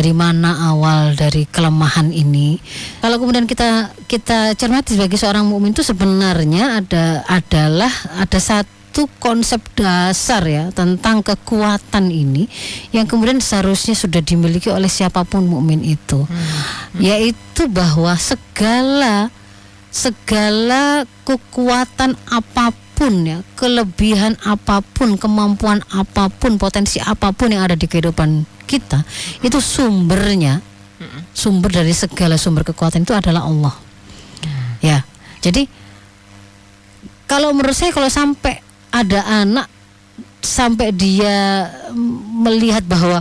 dari mana awal dari kelemahan ini. Kalau kemudian kita cermati sebagai seorang mukmin itu sebenarnya ada satu konsep dasar ya tentang kekuatan ini yang kemudian seharusnya sudah dimiliki oleh siapapun mukmin itu, yaitu bahwa segala kekuatan apapun ya, kelebihan apapun, kemampuan apapun, potensi apapun yang ada di kehidupan kita, itu sumber dari segala sumber kekuatan itu adalah Allah. Ya. Jadi kalau menurut saya, kalau sampai ada anak sampai dia melihat bahwa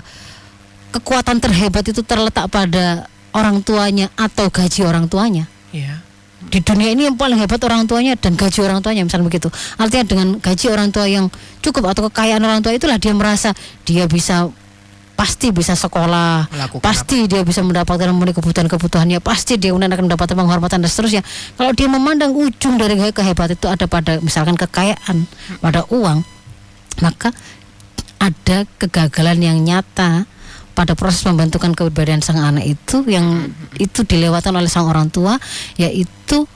kekuatan terhebat itu terletak pada orang tuanya atau gaji orang tuanya. Iya. Di dunia ini yang paling hebat orang tuanya dan gaji orang tuanya, misalnya begitu. Artinya dengan gaji orang tua yang cukup atau kekayaan orang tua, itulah dia merasa dia pasti bisa sekolah, pasti dia bisa mendapatkan memenuhi kebutuhannya, pasti dia akan mendapatkan penghormatan dan seterusnya. Kalau dia memandang ujung dari kehebatan itu ada pada misalkan kekayaan, pada uang, maka ada kegagalan yang nyata pada proses pembentukan kepribadian sang anak itu, yang itu dilewatkan oleh sang orang tua, yaitu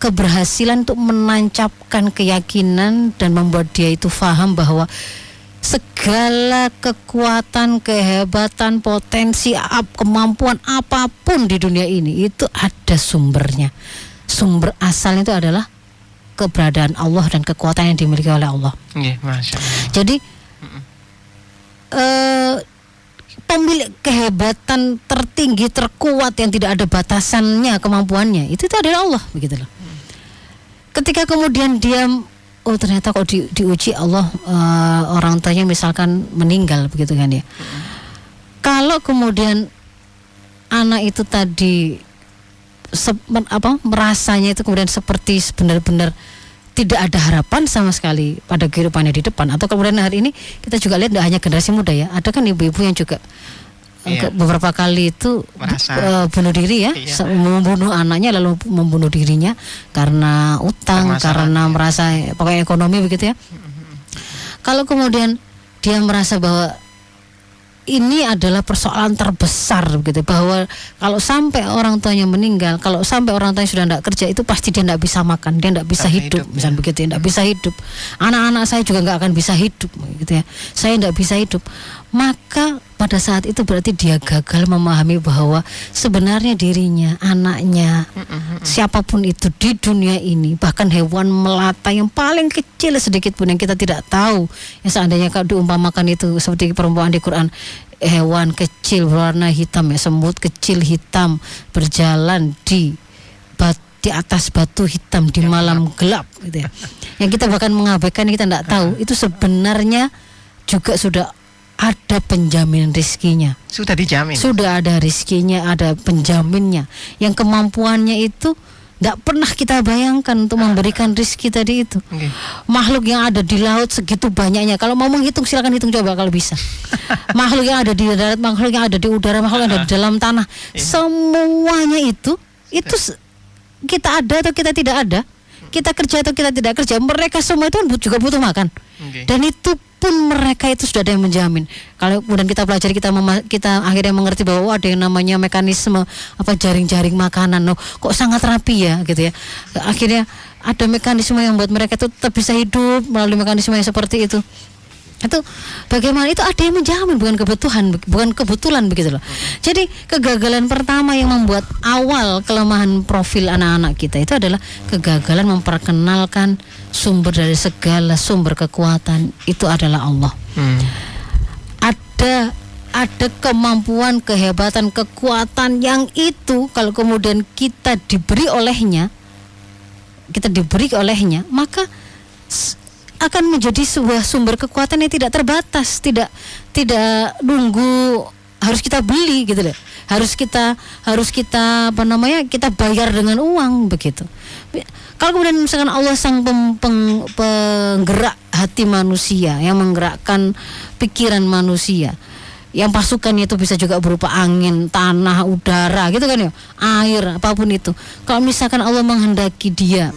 keberhasilan untuk menancapkan keyakinan dan membuat dia itu paham bahwa segala kekuatan, kehebatan, potensi, kemampuan apapun di dunia ini itu ada sumbernya. Sumber asalnya itu adalah keberadaan Allah dan kekuatan yang dimiliki oleh Allah. Masya Allah. Jadi pemilik kehebatan tertinggi, terkuat, yang tidak ada batasannya kemampuannya, itu adalah Allah, begitu loh. Ketika kemudian dia ternyata kok diuji Allah, orang tuanya misalkan meninggal, begitu kan ya. Kalau kemudian anak itu tadi merasanya itu kemudian seperti benar-benar tidak ada harapan sama sekali pada kehidupannya di depan, atau kemudian hari ini kita juga lihat tidak hanya generasi muda ya, ada kan ibu-ibu yang juga beberapa kali itu bunuh diri ya, membunuh anaknya lalu membunuh dirinya karena utang, karena merasa pokoknya ekonomi, begitu ya. Kalau kemudian dia merasa bahwa ini adalah persoalan terbesar, begitu, bahwa kalau sampai orang tuanya meninggal, kalau sampai orang tuanya sudah tidak kerja, itu pasti dia tidak bisa makan, dia tidak bisa hidup, misalnya begitu, tidak bisa hidup. Anak-anak saya juga nggak akan bisa hidup, gitu ya. Saya tidak bisa hidup. Maka pada saat itu berarti dia gagal memahami bahwa sebenarnya dirinya, anaknya, siapapun itu di dunia ini, bahkan hewan melata yang paling kecil sedikit pun yang kita tidak tahu, yang seandainya kalau diumpamakan itu seperti perumpamaan di Quran, hewan kecil berwarna hitam ya, semut kecil hitam berjalan di atas batu hitam di malam gelap, gitu ya. Yang kita bahkan mengabaikan, kita tidak tahu, itu sebenarnya juga sudah ada penjamin rizkinya. Sudah dijamin. Sudah ada rizkinya, ada penjaminnya. Yang kemampuannya itu tidak pernah kita bayangkan untuk memberikan rizki tadi itu. Makhluk yang ada di laut segitu banyaknya. Kalau mau menghitung silakan hitung coba kalau bisa. Makhluk yang ada di darat, makhluk yang ada di udara, makhluk yang ada di dalam tanah. Semuanya itu kita ada atau kita tidak ada, kita kerja atau kita tidak kerja, mereka semua itu juga butuh makan. Dan itu pun mereka itu sudah ada yang menjamin. Kalau kemudian kita pelajari, kita akhirnya mengerti bahwa ada yang namanya mekanisme jaring-jaring makanan, kok sangat rapi ya, gitu ya. Akhirnya ada mekanisme yang buat mereka itu tetap bisa hidup melalui mekanisme yang seperti itu. Itu bagaimana itu ada yang menjamin, bukan kebetulan, begitu loh. Jadi kegagalan pertama yang membuat awal kelemahan profil anak-anak kita itu adalah kegagalan memperkenalkan sumber dari segala sumber kekuatan itu adalah Allah. Ada kemampuan, kehebatan, kekuatan yang itu kalau kemudian kita diberi olehnya, maka akan menjadi sebuah sumber kekuatan yang tidak terbatas, tidak nunggu harus kita beli, gitu loh. Harus kita kita bayar dengan uang, begitu. Kalau kemudian misalkan Allah sang penggerak hati manusia, yang menggerakkan pikiran manusia, yang pasukannya itu bisa juga berupa angin, tanah, udara, gitu kan ya, air, apapun itu. Kalau misalkan Allah menghendaki dia,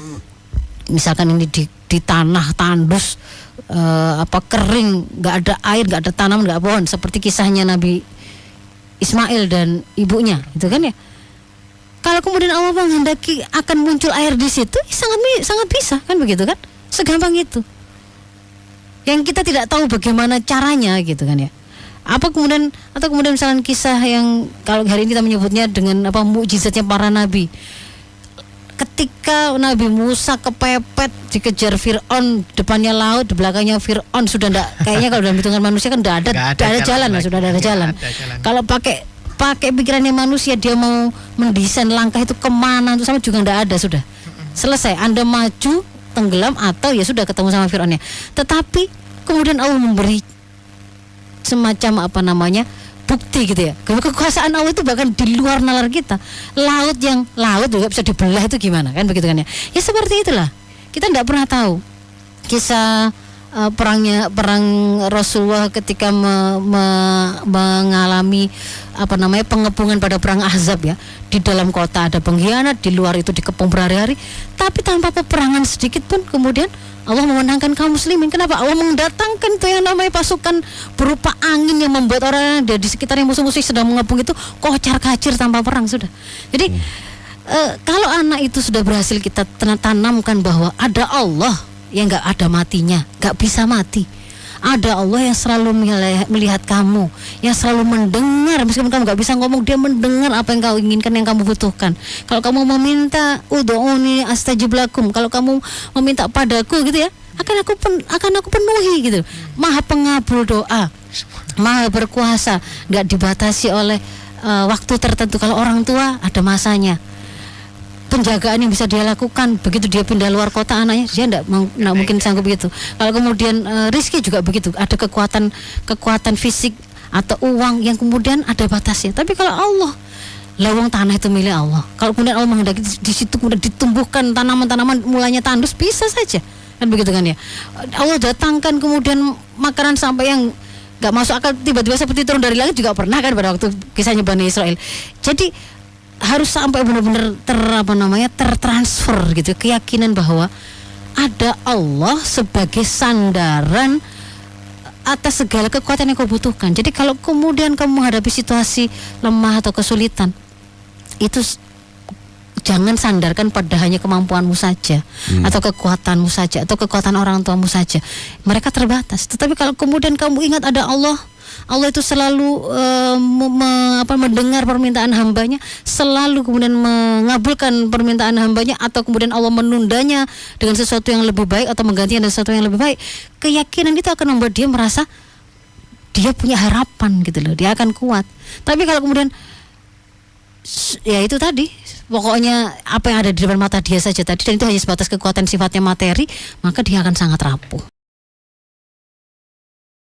misalkan ini di tanah tandus, kering, nggak ada air, nggak ada tanaman, nggak pohon, seperti kisahnya Nabi Ismail dan ibunya, gitu kan ya. Kalau kemudian Allah menghendaki akan muncul air di situ, sangat bisa kan begitu kan? Segampang itu. Yang kita tidak tahu bagaimana caranya gitu kan ya. Atau kemudian misalnya kisah yang kalau hari ini kita menyebutnya dengan mukjizatnya para nabi. Ketika Nabi Musa kepepet dikejar Fir'aun, depannya laut, di belakangnya Fir'aun, sudah enggak, kayaknya kalau dalam hitungan manusia kan enggak ada jalan, sudah ada jalan. Kalau pakai pikirannya manusia, dia mau mendesain langkah itu kemana, itu sama juga enggak ada, sudah selesai. Anda maju, tenggelam, atau ya sudah ketemu sama Fir'aunnya. Tetapi kemudian Allah memberi semacam bukti gitu ya, kekuasaan Allah itu bahkan di luar nalar kita. Laut juga bisa dibelah, itu gimana kan begitu kan ya. Ya seperti itulah, kita tidak pernah tahu kisah perang Rasulullah ketika mengalami pengepungan pada perang Ahzab ya. Di dalam kota ada pengkhianat, di luar itu dikepung berhari-hari, tapi tanpa peperangan sedikit pun kemudian Allah memenangkan kaum muslimin. Kenapa? Allah mendatangkan itu yang namanya pasukan berupa angin yang membuat orang yang ada di sekitar yang musuh-musuh sedang mengepung itu kocar-kacir tanpa perang sudah. Jadi kalau anak itu sudah berhasil kita tanamkan bahwa ada Allah yang nggak ada matinya, nggak bisa mati. Ada Allah yang selalu melihat kamu, yang selalu mendengar, meskipun kamu nggak bisa ngomong, dia mendengar apa yang kau inginkan, yang kamu butuhkan. Kalau kamu meminta ud'uni astajib lakum, kalau kamu meminta padaku gitu ya, akan aku penuhi gitu. Maha pengabul doa, maha berkuasa, nggak dibatasi oleh waktu tertentu. Kalau orang tua ada masanya, penjagaan yang bisa dia lakukan. Begitu dia pindah luar kota anaknya, dia tidak mungkin sanggup begitu. Kalau kemudian rizki juga begitu, ada kekuatan fisik atau uang yang kemudian ada batasnya. Tapi kalau Allah, lawang tanah itu milik Allah. Kalau kemudian Allah menghendaki di situ kemudian ditumbuhkan tanaman-tanaman mulanya tandus, bisa saja kan begitu kan ya. Allah datangkan kemudian makanan sampai yang nggak masuk akal, tiba-tiba seperti turun dari langit juga pernah kan pada waktu kisahnya Bani Israel. Jadi harus sampai benar-benar tertransfer gitu keyakinan bahwa ada Allah sebagai sandaran atas segala kekuatan yang kau butuhkan. Jadi kalau kemudian kamu menghadapi situasi lemah atau kesulitan, itu jangan sandarkan pada hanya kemampuanmu saja, atau kekuatanmu saja, atau kekuatan orang tuamu saja. Mereka terbatas. Tetapi kalau kemudian kamu ingat ada Allah itu selalu mendengar permintaan hambanya, selalu kemudian mengabulkan permintaan hambanya, atau kemudian Allah menundanya dengan sesuatu yang lebih baik atau menggantikan dengan sesuatu yang lebih baik. Keyakinan itu akan membuat dia merasa dia punya harapan gitu loh, dia akan kuat. Tapi kalau kemudian ya itu tadi, pokoknya apa yang ada di depan mata dia saja tadi, dan itu hanya sebatas kekuatan sifatnya materi, maka dia akan sangat rapuh.